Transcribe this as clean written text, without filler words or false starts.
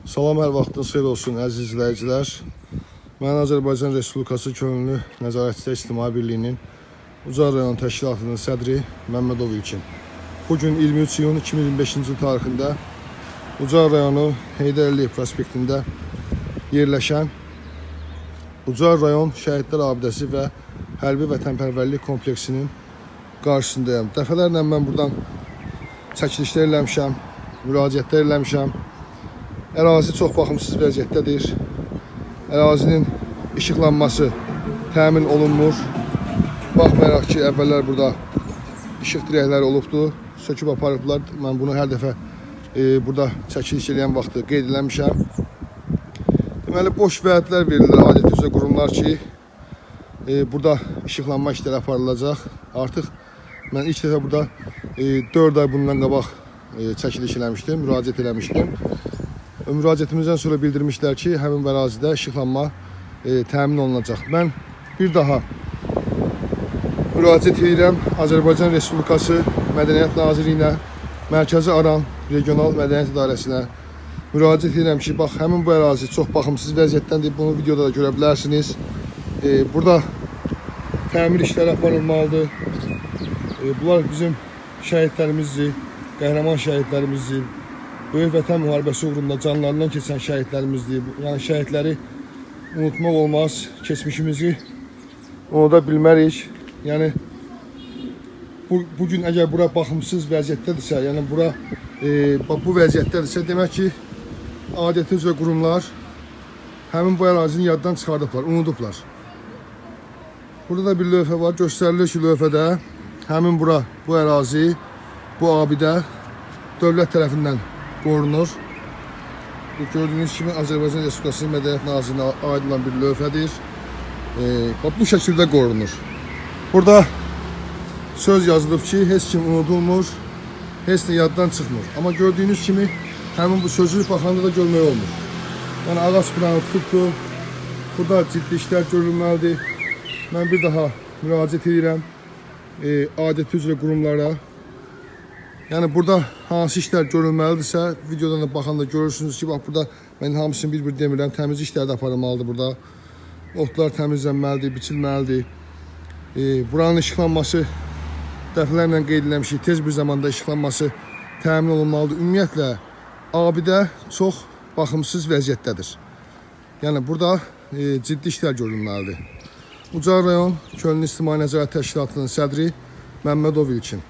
Salam, hər vaxtınız xeyir olsun əziz izləyicilər. Mən Azərbaycan Respublikası Könüllü Nəzarətçilər İctimai Birliyinin Ucar rayon təşkilatının sədri Məmmədov İlkin. Bugün 23 iyun 2025-ci tarixində Ucar rayonu Heydər Əliyev prospektində yerləşən Ucar rayon Şəhidlər Abidəsi və Hərbi Vətənpərvərlik kompleksinin qarşısındayım. Dəfələrlə mən buradan çəkilişlər eləmişəm, müraciətlər eləmişəm. Ərazi çox baxımsız vəziyyətdədir. Ərazinin işıqlanması təmin olunmur. Baxmayaraq ki, əvvəllər burada işıq dirəkləri olubdur, söküb aparıblar. Mən bunu hər dəfə burada çəkiliş edən vaxtı qeyd eləmişəm. Deməli, boş vədlər verilir adət üzrə qurumlar ki, burada işıqlanma işləri aparılacaq. Artıq mən ilk dəfə burada 4 ay bundan qabaq çəkiliş eləmişdim, müraciət eləmişdim. Müraciətimizdən sonra bildirmişlər ki, həmin ərazidə işıqlanma təmin olunacaq. Mən bir daha müraciət edirəm Azərbaycan Respublikası Mədəniyyət Nazirliyinə, Mərkəzi Aran Regional Mədəniyyət İdarəsinə müraciət edirəm ki, bax, həmin bu ərazi çox baxımsız vəziyyətdəndir. Bunu videoda da görə bilərsiniz. Burada təmir işləri aparılmalıdır. Bunlar bizim şəhidlərimizdir, qəhrəman şəhidlərimizdir. Böyük Vətən müharibəsi uğrunda canlarından keçən şəhidlərimizdir. Yəni şəhidləri unutmaq olmaz, keçmişimizi unuda bilmərik. Yəni bugün əgər bura baxımsız vəziyyətdədirsə, yəni bura bu vəziyyətdədirsə, demək ki, adəti üzrə qurumlar həmin bu ərazini yaddan çıxardıblar, unudublar. Burada da bir lövhə var, göstərilir ki, lövhədə həmin bura, bu ərazi, bu abidə dövlət tərəfindən qorunur. Gördüğünüz kimi Azərbaycan Respublikası Mədəniyyət Nazirliyinə aid olan bir lövhədir. Bu şəkildə qorunur. Burada söz yazılıb ki, heç kim unudulmur, heç nə yaddan çıxmır. Amma gördüyünüz kimi həmin bu sözü baxanda da görmək olmur. Yəni ağac planı tutubdur. Burada ciddi işlər görülməlidir. Mən bir daha müraciət edirəm adəti üzrə qurumlara. Yəni burada hansı işlər görülməlidirsə, videodan da baxanda görürsünüz ki, bax burada mən hamısını bir-bir demirəm, təmiz işlər də aparılmalıdır burada. Otlar təmizlənməlidir, biçilməlidir. Buranın işıqlanması dəfələrlə qeyd eləmişik, tez bir zamanda işıqlanması təmin olunmalıdır. Ümumiyyətlə, abidə çox baxımsız vəziyyətdədir. Yəni burada ciddi işlər görülməlidir. Ucar rayon Könüllü İctimai Nəzarət Təşkilatının sədri Məmmədov İlkin.